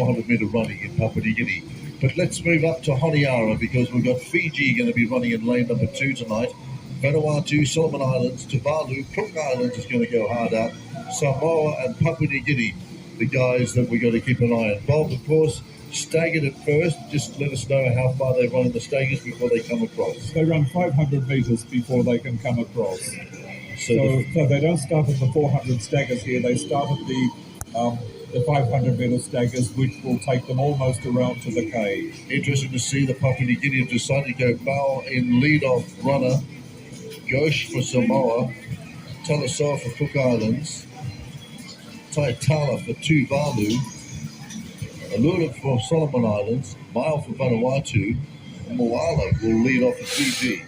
400-meter running in Papua New Guinea. But let's move up to Honiara because we've got Fiji going to be running in lane number 2 tonight. Vanuatu, Solomon Islands, Tuvalu, Cook Islands is going to go hard out. Samoa and Papua New Guinea, the guys that we're going to keep an eye on. Bob, of course, staggered at first. Just let us know how far they run in the staggers before they come across. They run 500 metres before they can come across. So they don't start at the 400 staggers here. They start at the 500-metre staggers, which will take them almost around to the cage. Interesting to see the Papua New Guinea have decided to go Bao in lead-off runner. Ghosh for Samoa, Talasoa for Cook Islands, Taitala for Tuvalu, Alula for Solomon Islands, Mile for Vanuatu, and Moala will lead off for Fiji.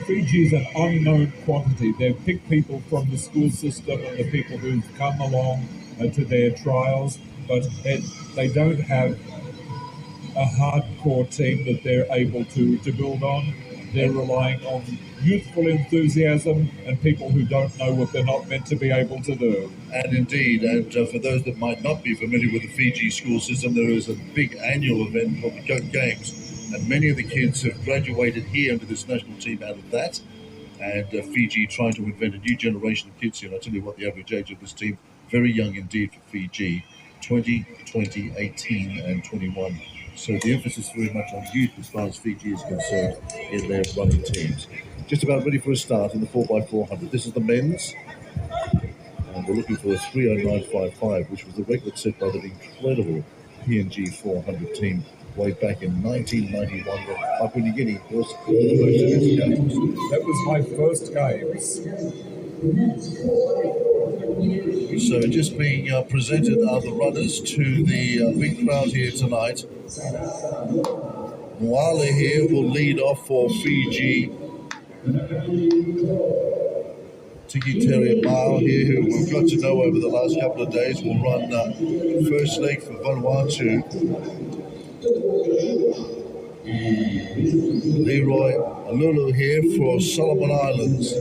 Fiji is an unknown quantity. They've picked people from the school system and the people who've come along to their trials, but they don't have a hardcore team that they're able to build on. They're relying on youthful enthusiasm and people who don't know what they're not meant to be able to do. And indeed, and for those that might not be familiar with the Fiji school system, there is a big annual event called the Goat Games. And many of the kids have graduated here into this national team out of that. And Fiji trying to invent a new generation of kids here. And I'll tell you what, the average age of this team, very young indeed for Fiji, 20, 18 and 21. So the emphasis very much on youth as far as Fiji is concerned in their running teams. Just about ready for a start in the 4x400. This is the men's. And we're looking for a 3:09.55, which was the record set by that incredible PNG 400 team way back in 1991 when Papua New Guinea was the first of its games. That was my first games. So just being presented are the runners to the big crowd here tonight. Moala here will lead off for Fiji. Tiki Terry Mile here, who we've got to know over the last couple of days, will run first leg for Vanuatu. Leroy Alulu here for Solomon Islands.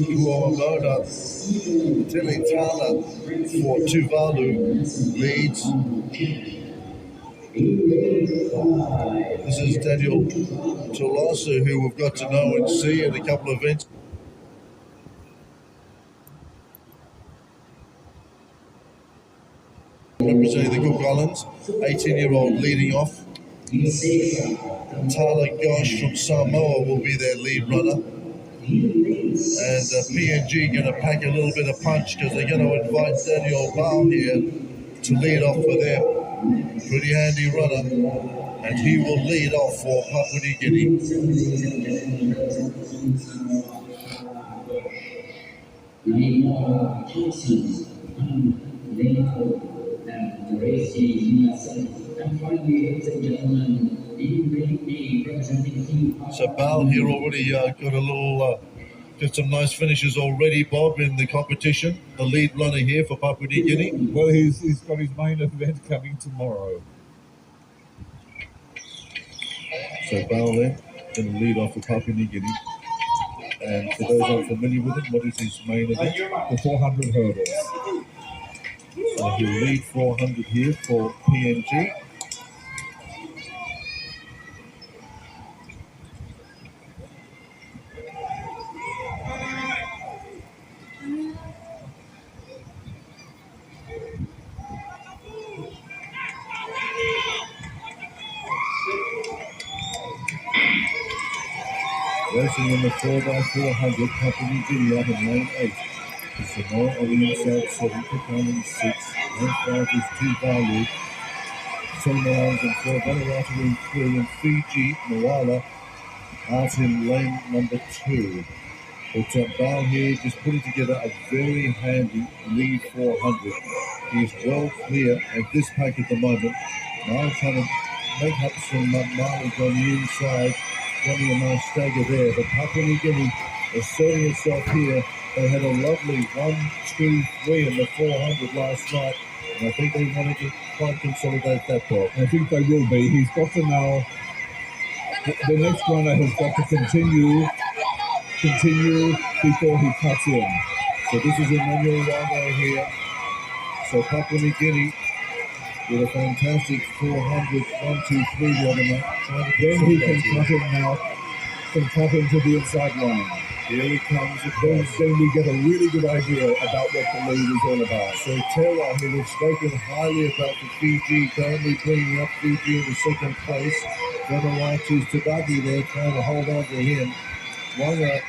Kuamoda Tilitala for Tuvalu leads. This is Daniel Tolosa, who we've got to know and see at a couple of events. Representing the Cook Islands, 18-year-old leading off. Tala Ghosh from Samoa will be their lead runner. And PNG going to pack a little bit of punch because they're going to invite Daniel Bao here to lead off for them. Pretty handy runner. And he will lead off for Papua New Guinea. So Bal here already got a little, got some nice finishes already, Bob, in the competition. The lead runner here for Papua New Guinea. Well, he's got his main event coming tomorrow. So Bal there, going to lead off for Papua New Guinea. And for those unfamiliar with him, what is his main event? The 400 hurdles. So he'll lead 400 here for PNG. Racing in the 4x400, Papua New Guinea out in lane 8. Samoa on the inside 7, Cook Islands 6, lane 5 is Tuvalu, Solomon Islands in 4, Vanuatu in 3, and Fiji, Moala out in lane number 2. But Bal here just putting together a very handy lead 400. He's well clear of this pack at the moment. Now trying to make up some mileage on the inside. Running a nice stagger there, but Papua New Guinea asserting itself here. They had a lovely 1, 2, 3 in the 400 last night, and I think they wanted to try and consolidate that ball. I think they will be. He's got to now, the next runner has got to continue continue before he cuts in. So this is Emmanuel Wanga here. So Papua New Guinea with a fantastic 400, 1, 2, 3 the other night. Then he can cut in now, can cut into the inside line. Here he comes. Then we get a really good idea about what the lead is all about. So Terra, who we've spoken highly about the Fiji, currently bringing up Fiji in the second place. Vanuatu's Tabagi there trying to hold on to him. Wanga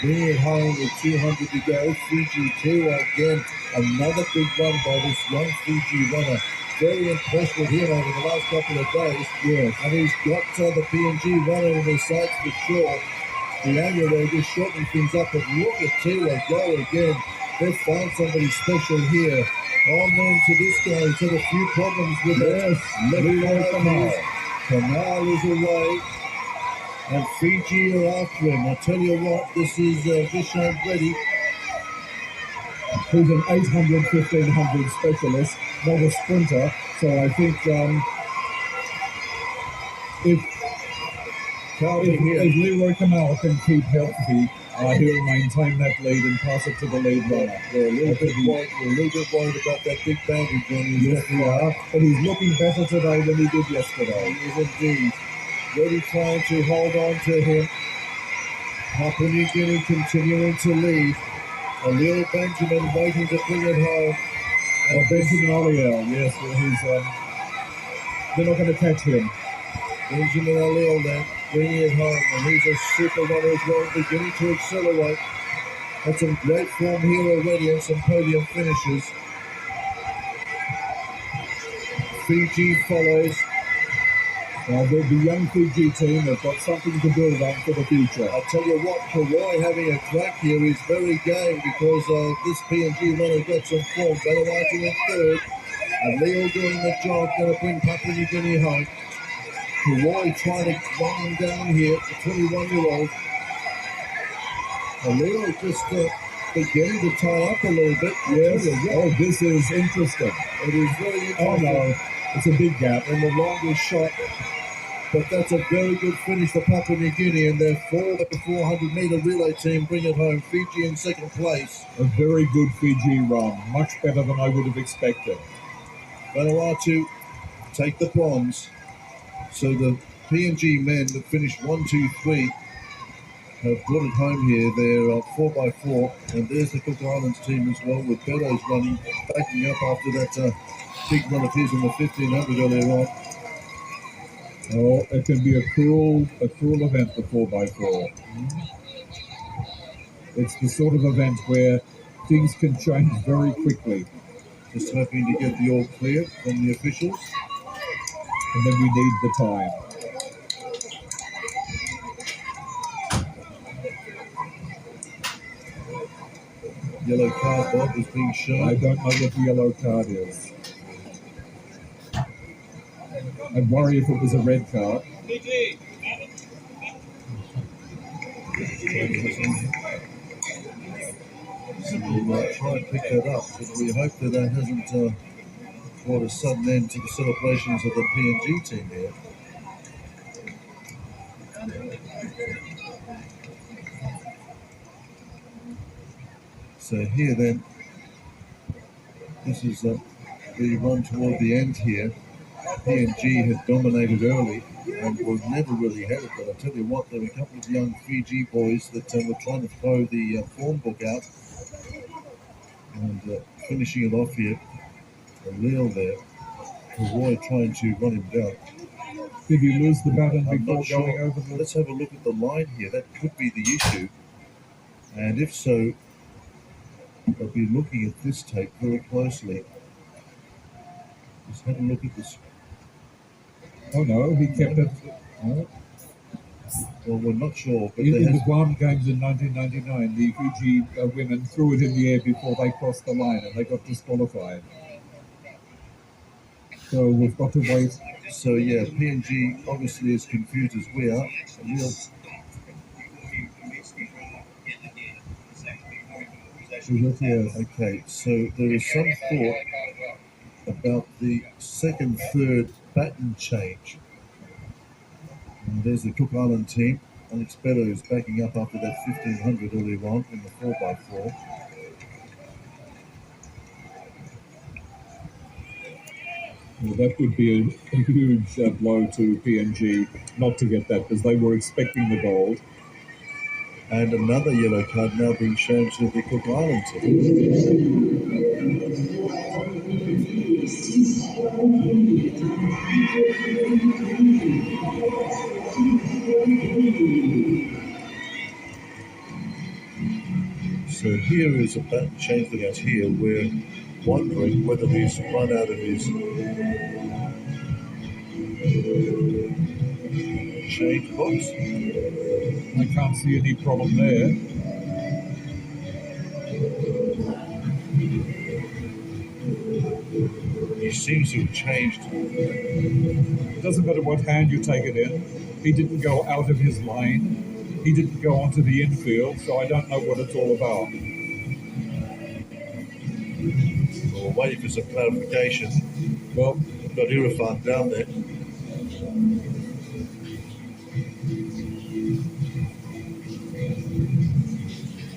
bringing it home with 200 to go. Fiji Terra again, another big run by this young Fiji runner. Very impressed with him over the last couple of days. Yes. And he's got the PNG runner in his sights for sure. The angle there just shortening things up, but look at Taylor go again. They've found somebody special here. On then to this guy, he's had a few problems with it. Kamal is away, and Fiji are after him. I tell you what, this is Vishal Reddy. Who's an 800, 1500 specialist, not a sprinter. So I think if Leroy Kamal can keep healthy, he'll maintain that lead and pass it to the lead runner. We're a little bit worried about that big bandage on his left eye, but he's looking better today than he did yesterday. He is indeed. Really trying to hold on to him. Papua New Guinea continuing to lead. A little Benjamin waiting to bring it home. Benjamin Oliel, yes, they're not going to catch him. Benjamin Oliel then bringing it home, and he's a super runner as well, beginning to accelerate. Had some great form here already and some podium finishes. Fiji follows. The young Fiji team have got something to build on for the future. I tell you what, Kawhi having a crack here is very game because this PNG runner got some form. Vanuatu in third, and Leo doing the job, going to bring Papua New Guinea home. Kawhi trying to run him down here, the 21-year-old. And Leo just beginning to tie up a little bit. Yes. Oh, this is interesting. It is very interesting. Oh, no. It's a big gap. And the longest shot. But that's a very good finish for Papua New Guinea, and their 400-meter relay team bring it home. Fiji in second place. A very good Fiji run, much better than I would have expected. Vanuatu take the bronze. So the PNG men that finished 1, 2, 3 have brought it home here. They're 4x4, and there's the Cook Islands team as well, with Beddoes running, backing up after that big run of his in the 1500 earlier on. Oh, it can be a cruel event, the 4x4. It's the sort of event where things can change very quickly. Just hoping to get the all clear from the officials. And then we need the time. Yellow card, Bob, is being shown. I don't know what the yellow card is. I'd worry if it was a red card. We'll try and pick that up, but we hope that hasn't brought a sudden end to the celebrations of the PNG team here. So here then, this is the run toward the end here. PNG had dominated early and were never really had it, but I tell you what, there were a couple of young Fiji boys that were trying to throw the form book out and finishing it off here. Leo there, Roy trying to run him down. Did he lose the baton before sure. going over the... Let's have a look at the line here. That could be the issue. And if so, I'll be looking at this tape very closely. Just have a look at this. Oh no, he kept it. Oh. Well, we're not sure. But In the Guam Games in 1999, the Fiji women threw it in the air before they crossed the line and they got disqualified. So we've got to wait. So yeah, PNG obviously as confused as we are. Okay, so there is some thought about the second, third baton change. And there's the Cook Island team. Alex Bello is backing up after that 1500 earlier on in the 4x4. Well, that would be a huge blow to PNG not to get that, because they were expecting the gold. And another yellow card now being shown to the Cook Islands. So here is a change that goes here. We're wondering whether he's run out of his change box. I can't see any problem there. He seems to have changed. It doesn't matter what hand you take it in. He didn't go out of his lane. He didn't go onto the infield, so I don't know what it's all about. We're waiting for some clarification. Well, got Irfan down there.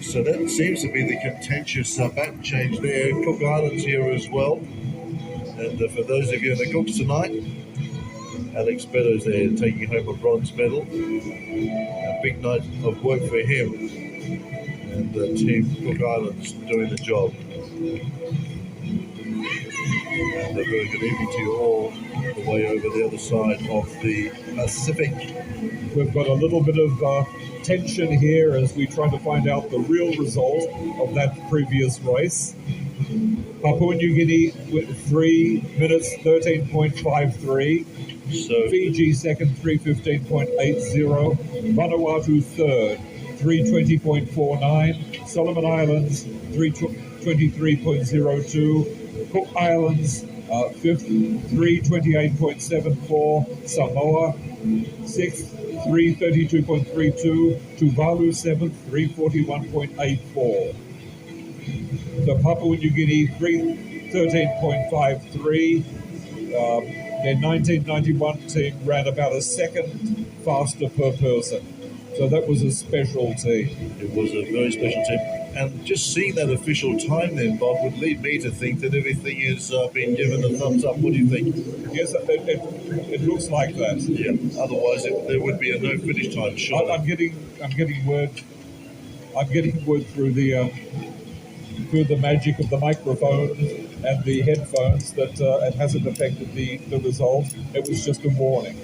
So that seems to be the contentious back change there. Cook Islands here as well. And for those of you in the Cooks tonight, Alex Bellows there taking home a bronze medal. A big night of work for him. And Team Cook Islands doing the job. And a very good evening to you all the way over the other side of the Pacific. We've got a little bit of tension here as we try to find out the real result of that previous race. Papua New Guinea with 3 minutes 13.53. So Fiji second 3:15.80. Vanuatu third 3:20.49. Solomon Islands 3:23.02. Cook Islands fifth 3:28.74. Samoa sixth 3:32.32. Tuvalu seventh 3:41.84. So Papua New Guinea 3:13.53. Their 1991 team ran about a second faster per person. So that was a special team. It was a very special team. And just seeing that official time then, Bob, would lead me to think that everything has been given a thumbs up. What do you think? Yes, it looks like that. Yeah. Otherwise, there would be a no finish time. Sure. I'm getting word through the magic of the microphone and the headphones that it hasn't affected the result. It was just a warning.